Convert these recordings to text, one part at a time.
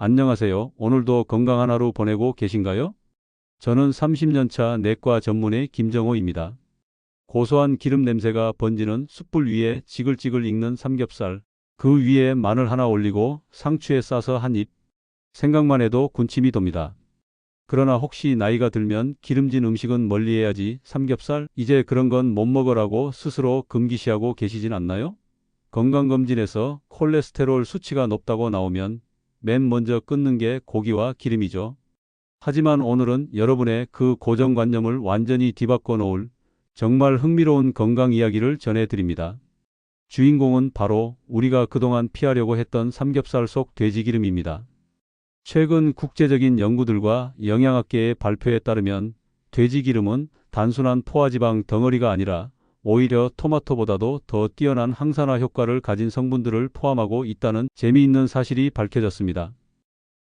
안녕하세요. 오늘도 건강한 하루 보내고 계신가요? 저는 30년차 내과 전문의 김정호입니다. 고소한 기름 냄새가 번지는 숯불 위에 지글지글 익는 삼겹살, 그 위에 마늘 하나 올리고 상추에 싸서 한 입. 생각만 해도 군침이 돕니다. 그러나 혹시 나이가 들면 기름진 음식은 멀리해야지 삼겹살, 이제 그런 건 못 먹으라고 스스로 금기시하고 계시진 않나요? 건강검진에서 콜레스테롤 수치가 높다고 나오면 맨 먼저 끊는 게 고기와 기름이죠. 하지만 오늘은 여러분의 그 고정관념을 완전히 뒤바꿔 놓을 정말 흥미로운 건강 이야기를 전해드립니다. 주인공은 바로 우리가 그동안 피하려고 했던 삼겹살 속 돼지기름입니다. 최근 국제적인 연구들과 영양학계의 발표에 따르면 돼지기름은 단순한 포화지방 덩어리가 아니라 오히려 토마토보다도 더 뛰어난 항산화 효과를 가진 성분들을 포함하고 있다는 재미있는 사실이 밝혀졌습니다.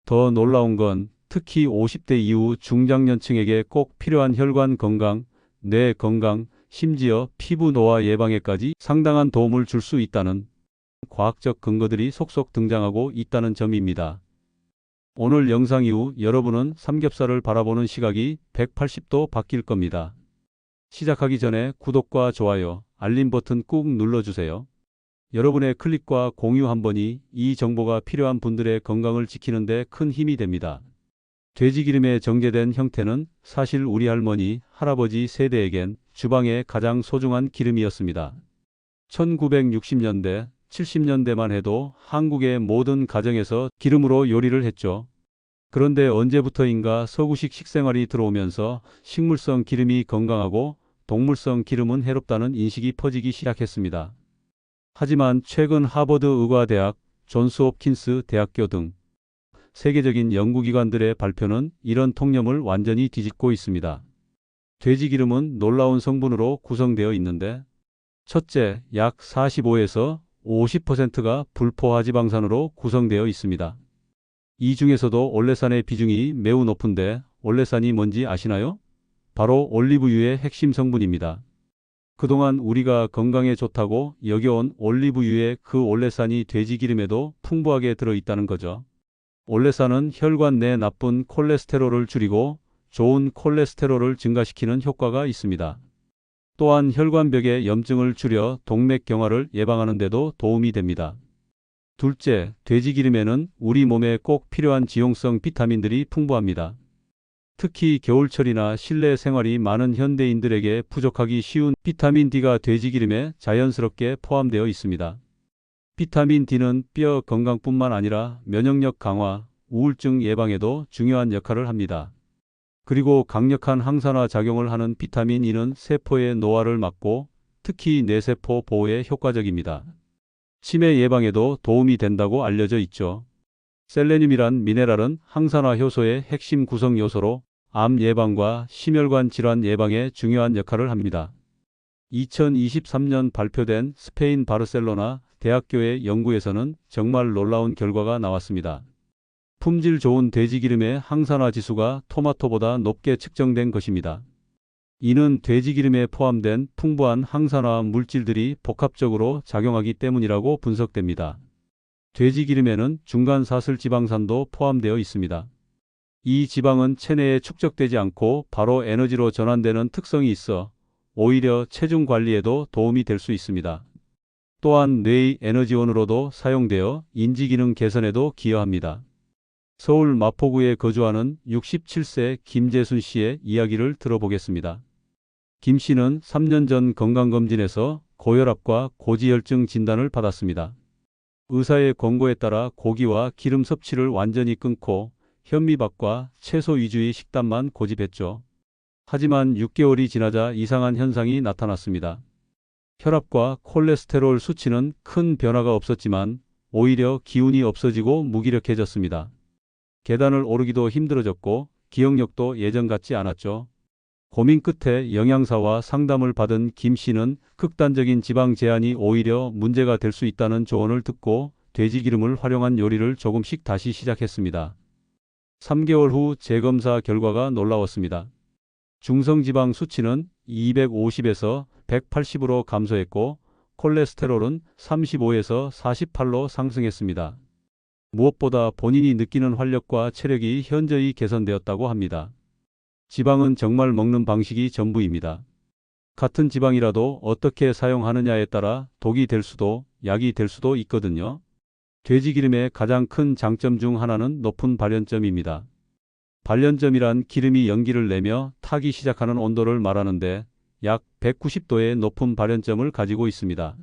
더 놀라운 건 특히 50대 이후 중장년층에게 꼭 필요한 혈관 건강, 뇌 건강, 심지어 피부 노화 예방에까지 상당한 도움을 줄 수 있다는 과학적 근거들이 속속 등장하고 있다는 점입니다. 오늘 영상 이후 여러분은 삼겹살을 바라보는 시각이 180도 바뀔 겁니다. 시작하기 전에 구독과 좋아요, 알림 버튼 꾹 눌러주세요. 여러분의 클릭과 공유 한 번이 이 정보가 필요한 분들의 건강을 지키는 데 큰 힘이 됩니다. 돼지기름의 정제된 형태는 사실 우리 할머니, 할아버지 세대에겐 주방의 가장 소중한 기름이었습니다. 1960년대, 70년대만 해도 한국의 모든 가정에서 기름으로 요리를 했죠. 그런데 언제부터인가 서구식 식생활이 들어오면서 식물성 기름이 건강하고 동물성 기름은 해롭다는 인식이 퍼지기 시작했습니다. 하지만 최근 하버드 의과대학, 존스 홉킨스 대학교 등 세계적인 연구기관들의 발표는 이런 통념을 완전히 뒤집고 있습니다. 돼지기름은 놀라운 성분으로 구성되어 있는데, 첫째, 약 45에서 50%가 불포화지방산으로 구성되어 있습니다. 이 중에서도 올레산의 비중이 매우 높은데 올레산이 뭔지 아시나요? 바로 올리브유의 핵심 성분입니다. 그동안 우리가 건강에 좋다고 여겨온 올리브유의 그 올레산이 돼지기름에도 풍부하게 들어있다는 거죠. 올레산은 혈관 내 나쁜 콜레스테롤을 줄이고 좋은 콜레스테롤을 증가시키는 효과가 있습니다. 또한 혈관벽의 염증을 줄여 동맥경화를 예방하는 데도 도움이 됩니다. 둘째, 돼지기름에는 우리 몸에 꼭 필요한 지용성 비타민들이 풍부합니다. 특히 겨울철이나 실내 생활이 많은 현대인들에게 부족하기 쉬운 비타민 D가 돼지기름에 자연스럽게 포함되어 있습니다. 비타민 D는 뼈 건강뿐만 아니라 면역력 강화, 우울증 예방에도 중요한 역할을 합니다. 그리고 강력한 항산화 작용을 하는 비타민 E는 세포의 노화를 막고 특히 뇌세포 보호에 효과적입니다. 치매 예방에도 도움이 된다고 알려져 있죠. 셀레늄이란 미네랄은 항산화 효소의 핵심 구성 요소로 암 예방과 심혈관 질환 예방에 중요한 역할을 합니다. 2023년 발표된 스페인 바르셀로나 대학교의 연구에서는 정말 놀라운 결과가 나왔습니다. 품질 좋은 돼지기름의 항산화 지수가 토마토보다 높게 측정된 것입니다. 이는 돼지기름에 포함된 풍부한 항산화 물질들이 복합적으로 작용하기 때문이라고 분석됩니다. 돼지기름에는 중간사슬지방산도 포함되어 있습니다. 이 지방은 체내에 축적되지 않고 바로 에너지로 전환되는 특성이 있어 오히려 체중 관리에도 도움이 될 수 있습니다. 또한 뇌의 에너지원으로도 사용되어 인지기능 개선에도 기여합니다. 서울 마포구에 거주하는 67세 김재순 씨의 이야기를 들어보겠습니다. 김 씨는 3년 전 건강검진에서 고혈압과 고지혈증 진단을 받았습니다. 의사의 권고에 따라 고기와 기름 섭취를 완전히 끊고 현미밥과 채소 위주의 식단만 고집했죠. 하지만 6개월이 지나자 이상한 현상이 나타났습니다. 혈압과 콜레스테롤 수치는 큰 변화가 없었지만 오히려 기운이 없어지고 무기력해졌습니다. 계단을 오르기도 힘들어졌고 기억력도 예전 같지 않았죠. 고민 끝에 영양사와 상담을 받은 김 씨는 극단적인 지방 제한이 오히려 문제가 될 수 있다는 조언을 듣고 돼지기름을 활용한 요리를 조금씩 다시 시작했습니다. 3개월 후 재검사 결과가 놀라웠습니다. 중성지방 수치는 250에서 180으로 감소했고 콜레스테롤은 35에서 48로 상승했습니다. 무엇보다 본인이 느끼는 활력과 체력이 현저히 개선되었다고 합니다. 지방은 정말 먹는 방식이 전부입니다. 같은 지방이라도 어떻게 사용하느냐에 따라 독이 될 수도 약이 될 수도 있거든요. 돼지기름의 가장 큰 장점 중 하나는 높은 발연점입니다. 발연점이란 기름이 연기를 내며 타기 시작하는 온도를 말하는데 약 190도의 높은 발연점을 가지고 있습니다.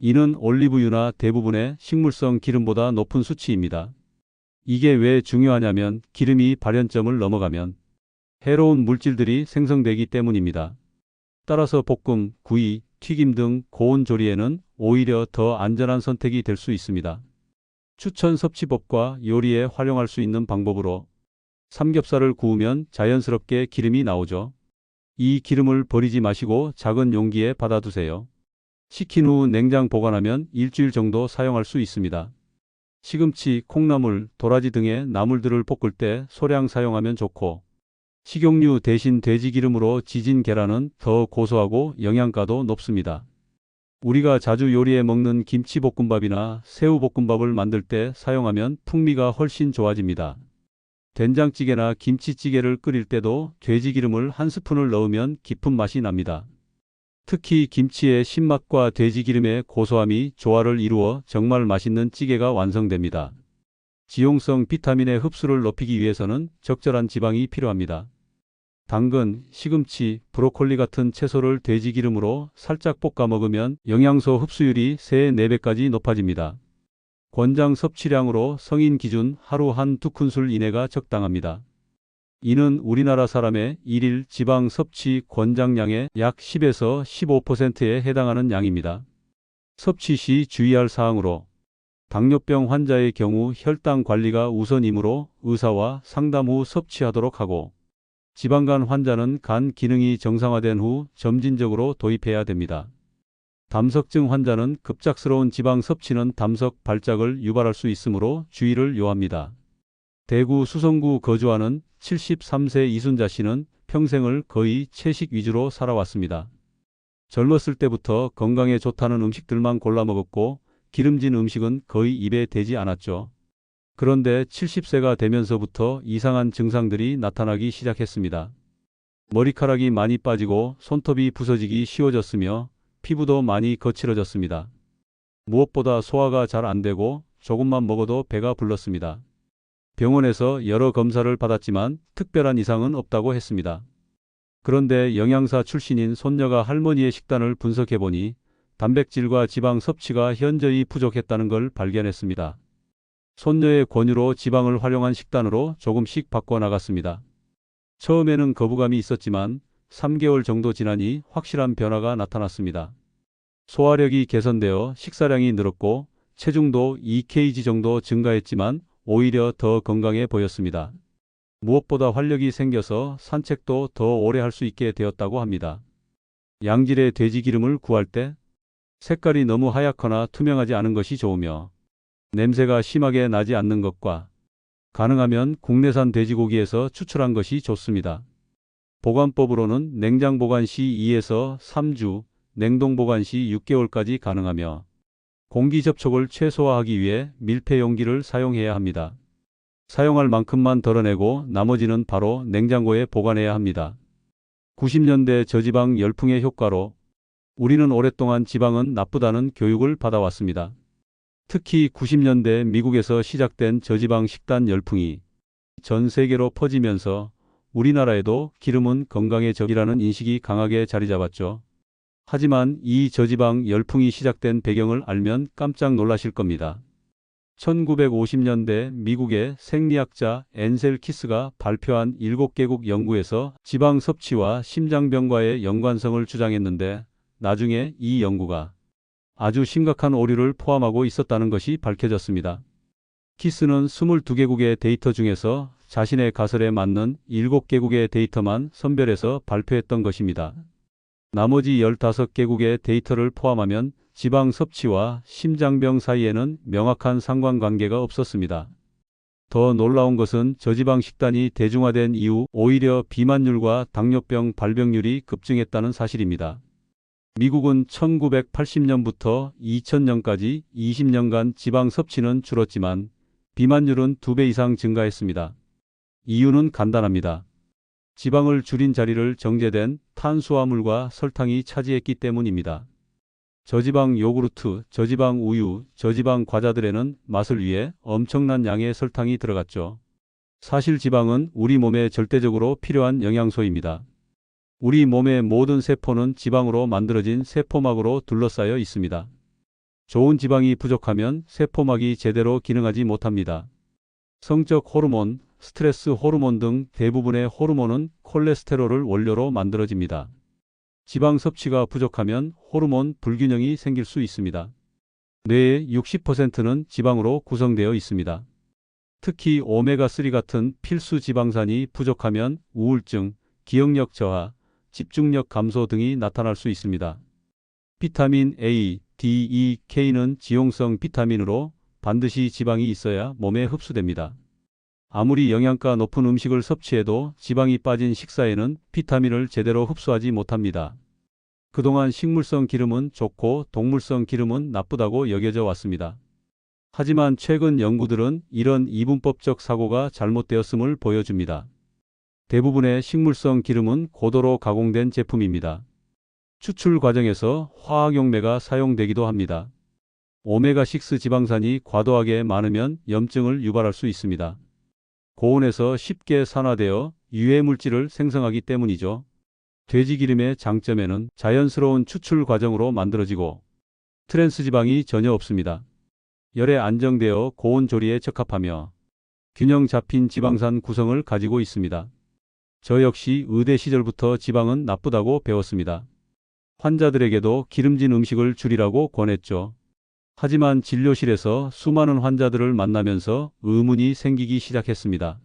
이는 올리브유나 대부분의 식물성 기름보다 높은 수치입니다. 이게 왜 중요하냐면 기름이 발연점을 넘어가면 해로운 물질들이 생성되기 때문입니다. 따라서 볶음, 구이, 튀김 등 고온 조리에는 오히려 더 안전한 선택이 될 수 있습니다. 추천 섭취법과 요리에 활용할 수 있는 방법으로 삼겹살을 구우면 자연스럽게 기름이 나오죠. 이 기름을 버리지 마시고 작은 용기에 받아두세요. 식힌 후 냉장 보관하면 일주일 정도 사용할 수 있습니다. 시금치, 콩나물, 도라지 등의 나물들을 볶을 때 소량 사용하면 좋고 식용유 대신 돼지기름으로 지진 계란은 더 고소하고 영양가도 높습니다. 우리가 자주 요리에 먹는 김치볶음밥이나 새우볶음밥을 만들 때 사용하면 풍미가 훨씬 좋아집니다. 된장찌개나 김치찌개를 끓일 때도 돼지기름을 한 스푼을 넣으면 깊은 맛이 납니다. 특히 김치의 신맛과 돼지기름의 고소함이 조화를 이루어 정말 맛있는 찌개가 완성됩니다. 지용성 비타민의 흡수를 높이기 위해서는 적절한 지방이 필요합니다. 당근, 시금치, 브로콜리 같은 채소를 돼지기름으로 살짝 볶아 먹으면 영양소 흡수율이 3~4배까지 높아집니다. 권장 섭취량으로 성인 기준 하루 1~2큰술 이내가 적당합니다. 이는 우리나라 사람의 일일 지방 섭취 권장량의 약 10에서 15%에 해당하는 양입니다. 섭취 시 주의할 사항으로 당뇨병 환자의 경우 혈당 관리가 우선이므로 의사와 상담 후 섭취하도록 하고 지방간 환자는 간 기능이 정상화된 후 점진적으로 도입해야 됩니다. 담석증 환자는 급작스러운 지방 섭취는 담석 발작을 유발할 수 있으므로 주의를 요합니다. 대구 수성구 거주하는 73세 이순자 씨는 평생을 거의 채식 위주로 살아왔습니다. 젊었을 때부터 건강에 좋다는 음식들만 골라 먹었고 기름진 음식은 거의 입에 대지 않았죠. 그런데 70세가 되면서부터 이상한 증상들이 나타나기 시작했습니다. 머리카락이 많이 빠지고 손톱이 부서지기 쉬워졌으며 피부도 많이 거칠어졌습니다. 무엇보다 소화가 잘 안 되고 조금만 먹어도 배가 불렀습니다. 병원에서 여러 검사를 받았지만 특별한 이상은 없다고 했습니다. 그런데 영양사 출신인 손녀가 할머니의 식단을 분석해보니 단백질과 지방 섭취가 현저히 부족했다는 걸 발견했습니다. 손녀의 권유로 지방을 활용한 식단으로 조금씩 바꿔나갔습니다. 처음에는 거부감이 있었지만 3개월 정도 지나니 확실한 변화가 나타났습니다. 소화력이 개선되어 식사량이 늘었고 체중도 2kg 정도 증가했지만 오히려 더 건강해 보였습니다. 무엇보다 활력이 생겨서 산책도 더 오래 할 수 있게 되었다고 합니다. 양질의 돼지기름을 구할 때 색깔이 너무 하얗거나 투명하지 않은 것이 좋으며 냄새가 심하게 나지 않는 것과 가능하면 국내산 돼지고기에서 추출한 것이 좋습니다. 보관법으로는 냉장 보관 시 2에서 3주, 냉동 보관 시 6개월까지 가능하며 공기 접촉을 최소화하기 위해 밀폐 용기를 사용해야 합니다. 사용할 만큼만 덜어내고 나머지는 바로 냉장고에 보관해야 합니다. 90년대 저지방 열풍의 효과로 우리는 오랫동안 지방은 나쁘다는 교육을 받아왔습니다. 특히 90년대 미국에서 시작된 저지방 식단 열풍이 전 세계로 퍼지면서 우리나라에도 기름은 건강의 적이라는 인식이 강하게 자리 잡았죠. 하지만 이 저지방 열풍이 시작된 배경을 알면 깜짝 놀라실 겁니다. 1950년대 미국의 생리학자 앤셀 키스가 발표한 7개국 연구에서 지방 섭취와 심장병과의 연관성을 주장했는데 나중에 이 연구가 아주 심각한 오류를 포함하고 있었다는 것이 밝혀졌습니다. 키스는 22개국의 데이터 중에서 자신의 가설에 맞는 7개국의 데이터만 선별해서 발표했던 것입니다. 나머지 15개국의 데이터를 포함하면 지방 섭취와 심장병 사이에는 명확한 상관관계가 없었습니다. 더 놀라운 것은 저지방 식단이 대중화된 이후 오히려 비만율과 당뇨병 발병률이 급증했다는 사실입니다. 미국은 1980년부터 2000년까지 20년간 지방 섭취는 줄었지만 비만율은 2배 이상 증가했습니다. 이유는 간단합니다. 지방을 줄인 자리를 정제된 탄수화물과 설탕이 차지했기 때문입니다. 저지방 요구르트, 저지방 우유, 저지방 과자들에는 맛을 위해 엄청난 양의 설탕이 들어갔죠. 사실 지방은 우리 몸에 절대적으로 필요한 영양소입니다. 우리 몸의 모든 세포는 지방으로 만들어진 세포막으로 둘러싸여 있습니다. 좋은 지방이 부족하면 세포막이 제대로 기능하지 못합니다. 성적 호르몬, 스트레스 호르몬 등 대부분의 호르몬은 콜레스테롤을 원료로 만들어집니다. 지방 섭취가 부족하면 호르몬 불균형이 생길 수 있습니다. 뇌의 60%는 지방으로 구성되어 있습니다. 특히 오메가3 같은 필수 지방산이 부족하면 우울증, 기억력 저하, 집중력 감소 등이 나타날 수 있습니다. 비타민 A, D, E, K는 지용성 비타민으로 반드시 지방이 있어야 몸에 흡수됩니다. 아무리 영양가 높은 음식을 섭취해도 지방이 빠진 식사에는 비타민을 제대로 흡수하지 못합니다. 그동안 식물성 기름은 좋고 동물성 기름은 나쁘다고 여겨져 왔습니다. 하지만 최근 연구들은 이런 이분법적 사고가 잘못되었음을 보여줍니다. 대부분의 식물성 기름은 고도로 가공된 제품입니다. 추출 과정에서 화학용매가 사용되기도 합니다. 오메가6 지방산이 과도하게 많으면 염증을 유발할 수 있습니다. 고온에서 쉽게 산화되어 유해물질을 생성하기 때문이죠. 돼지기름의 장점에는 자연스러운 추출 과정으로 만들어지고 트랜스지방이 전혀 없습니다. 열에 안정되어 고온 조리에 적합하며 균형 잡힌 지방산 구성을 가지고 있습니다. 저 역시 의대 시절부터 지방은 나쁘다고 배웠습니다. 환자들에게도 기름진 음식을 줄이라고 권했죠. 하지만 진료실에서 수많은 환자들을 만나면서 의문이 생기기 시작했습니다.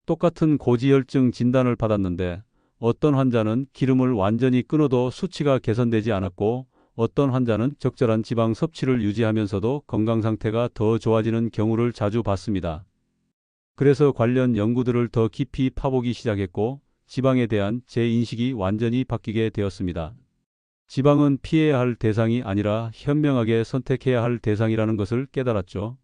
똑같은 고지혈증 진단을 받았는데 어떤 환자는 기름을 완전히 끊어도 수치가 개선되지 않았고 어떤 환자는 적절한 지방 섭취를 유지하면서도 건강 상태가 더 좋아지는 경우를 자주 봤습니다. 그래서 관련 연구들을 더 깊이 파보기 시작했고 지방에 대한 제 인식이 완전히 바뀌게 되었습니다. 지방은 피해야 할 대상이 아니라 현명하게 선택해야 할 대상이라는 것을 깨달았죠.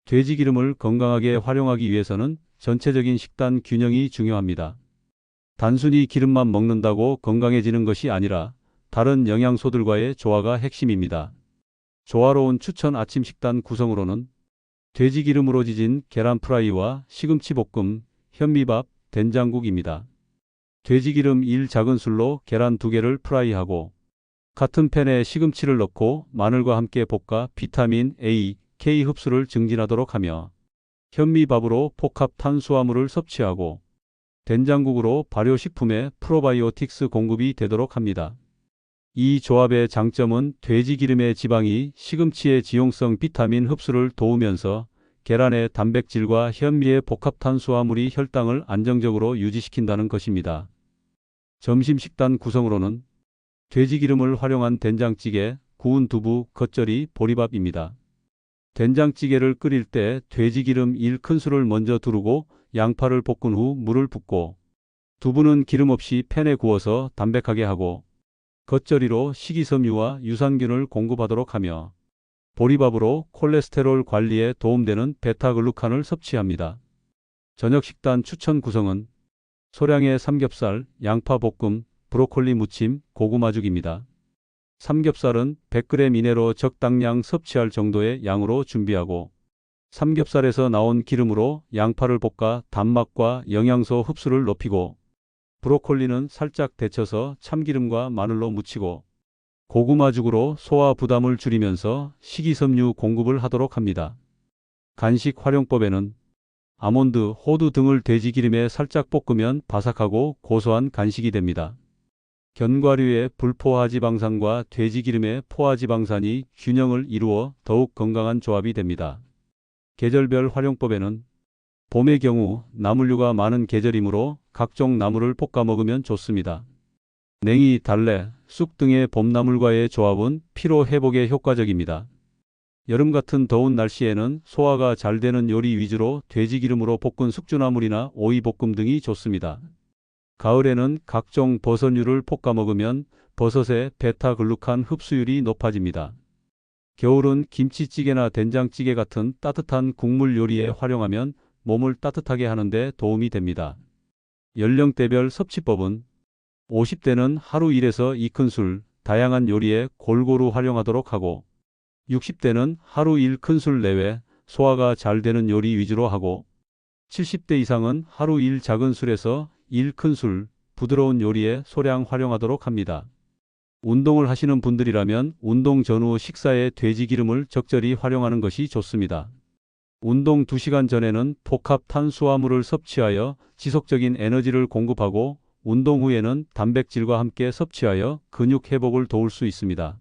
돼지기름을 건강하게 활용하기 위해서는 전체적인 식단 균형이 중요합니다. 단순히 기름만 먹는다고 건강해지는 것이 아니라 다른 영양소들과의 조화가 핵심입니다. 조화로운 추천 아침 식단 구성으로는 돼지기름으로 지진 계란 프라이와 시금치 볶음, 현미밥, 된장국입니다. 돼지기름 1 작은 술로 계란 2개를 프라이하고 같은 팬에 시금치를 넣고 마늘과 함께 볶아 비타민 A, K 흡수를 증진하도록 하며 현미밥으로 복합 탄수화물을 섭취하고 된장국으로 발효식품의 프로바이오틱스 공급이 되도록 합니다. 이 조합의 장점은 돼지기름의 지방이 시금치의 지용성 비타민 흡수를 도우면서 계란의 단백질과 현미의 복합 탄수화물이 혈당을 안정적으로 유지시킨다는 것입니다. 점심 식단 구성으로는 돼지기름을 활용한 된장찌개, 구운 두부, 겉절이, 보리밥입니다. 된장찌개를 끓일 때 돼지기름 1큰술을 먼저 두르고 양파를 볶은 후 물을 붓고 두부는 기름 없이 팬에 구워서 담백하게 하고 겉절이로 식이섬유와 유산균을 공급하도록 하며 보리밥으로 콜레스테롤 관리에 도움되는 베타글루칸을 섭취합니다. 저녁 식단 추천 구성은 소량의 삼겹살, 양파 볶음, 브로콜리 무침, 고구마죽입니다. 삼겹살은 100g 이내로 적당량 섭취할 정도의 양으로 준비하고 삼겹살에서 나온 기름으로 양파를 볶아 단맛과 영양소 흡수를 높이고 브로콜리는 살짝 데쳐서 참기름과 마늘로 무치고 고구마죽으로 소화 부담을 줄이면서 식이섬유 공급을 하도록 합니다. 간식 활용법에는 아몬드, 호두 등을 돼지기름에 살짝 볶으면 바삭하고 고소한 간식이 됩니다. 견과류의 불포화지방산과 돼지기름의 포화지방산이 균형을 이루어 더욱 건강한 조합이 됩니다. 계절별 활용법에는 봄의 경우 나물류가 많은 계절이므로 각종 나물을 볶아 먹으면 좋습니다. 냉이, 달래, 쑥 등의 봄나물과의 조합은 피로 회복에 효과적입니다. 여름 같은 더운 날씨에는 소화가 잘 되는 요리 위주로 돼지기름으로 볶은 숙주나물이나 오이볶음 등이 좋습니다. 가을에는 각종 버섯류를 볶아 먹으면 버섯의 베타글루칸 흡수율이 높아집니다. 겨울은 김치찌개나 된장찌개 같은 따뜻한 국물 요리에 활용하면 몸을 따뜻하게 하는데 도움이 됩니다. 연령대별 섭취법은 50대는 하루 1에서 2큰술 다양한 요리에 골고루 활용하도록 하고 60대는 하루 1큰술 내외 소화가 잘 되는 요리 위주로 하고 70대 이상은 하루 1 작은 술에서 1큰술 부드러운 요리에 소량 활용하도록 합니다. 운동을 하시는 분들이라면 운동 전후 식사에 돼지 기름을 적절히 활용하는 것이 좋습니다. 운동 2시간 전에는 복합 탄수화물을 섭취하여 지속적인 에너지를 공급하고 운동 후에는 단백질과 함께 섭취하여 근육 회복을 도울 수 있습니다.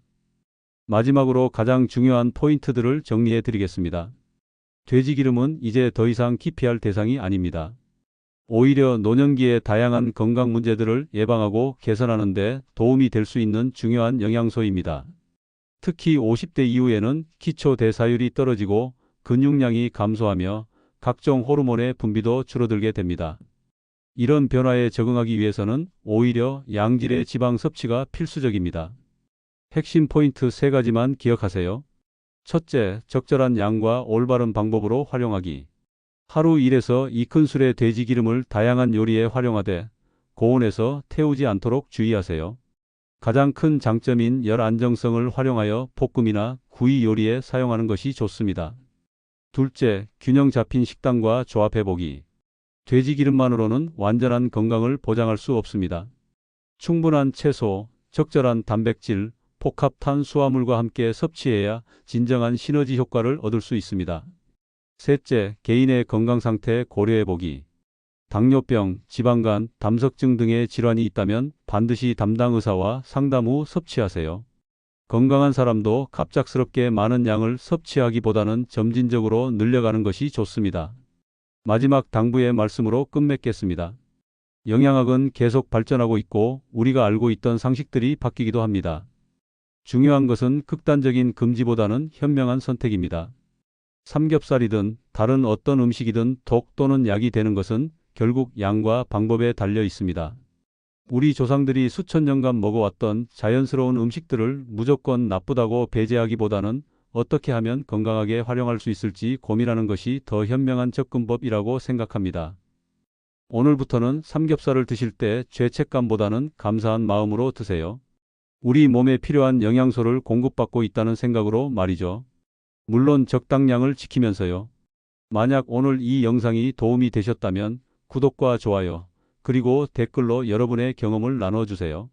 마지막으로 가장 중요한 포인트들을 정리해 드리겠습니다. 돼지기름은 이제 더 이상 기피할 대상이 아닙니다. 오히려 노년기의 다양한 건강 문제들을 예방하고 개선하는 데 도움이 될 수 있는 중요한 영양소입니다. 특히 50대 이후에는 기초 대사율이 떨어지고 근육량이 감소하며 각종 호르몬의 분비도 줄어들게 됩니다. 이런 변화에 적응하기 위해서는 오히려 양질의 지방 섭취가 필수적입니다. 핵심 포인트 3가지만 기억하세요. 첫째, 적절한 양과 올바른 방법으로 활용하기. 하루 1에서 2큰술의 돼지 기름을 다양한 요리에 활용하되 고온에서 태우지 않도록 주의하세요. 가장 큰 장점인 열 안정성을 활용하여 볶음이나 구이 요리에 사용하는 것이 좋습니다. 둘째, 균형 잡힌 식단과 조합해보기. 돼지 기름만으로는 완전한 건강을 보장할 수 없습니다. 충분한 채소, 적절한 단백질, 복합 탄수화물과 함께 섭취해야 진정한 시너지 효과를 얻을 수 있습니다. 셋째, 개인의 건강 상태 고려해보기. 당뇨병, 지방간, 담석증 등의 질환이 있다면 반드시 담당 의사와 상담 후 섭취하세요. 건강한 사람도 갑작스럽게 많은 양을 섭취하기보다는 점진적으로 늘려가는 것이 좋습니다. 마지막 당부의 말씀으로 끝맺겠습니다. 영양학은 계속 발전하고 있고 우리가 알고 있던 상식들이 바뀌기도 합니다. 중요한 것은 극단적인 금지보다는 현명한 선택입니다. 삼겹살이든 다른 어떤 음식이든 독 또는 약이 되는 것은 결국 양과 방법에 달려 있습니다. 우리 조상들이 수천 년간 먹어왔던 자연스러운 음식들을 무조건 나쁘다고 배제하기보다는 어떻게 하면 건강하게 활용할 수 있을지 고민하는 것이 더 현명한 접근법이라고 생각합니다. 오늘부터는 삼겹살을 드실 때 죄책감보다는 감사한 마음으로 드세요. 우리 몸에 필요한 영양소를 공급받고 있다는 생각으로 말이죠. 물론 적당량을 지키면서요. 만약 오늘 이 영상이 도움이 되셨다면 구독과 좋아요, 그리고 댓글로 여러분의 경험을 나눠주세요.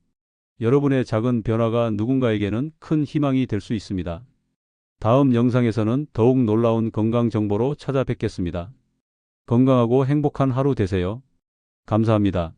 여러분의 작은 변화가 누군가에게는 큰 희망이 될 수 있습니다. 다음 영상에서는 더욱 놀라운 건강 정보로 찾아뵙겠습니다. 건강하고 행복한 하루 되세요. 감사합니다.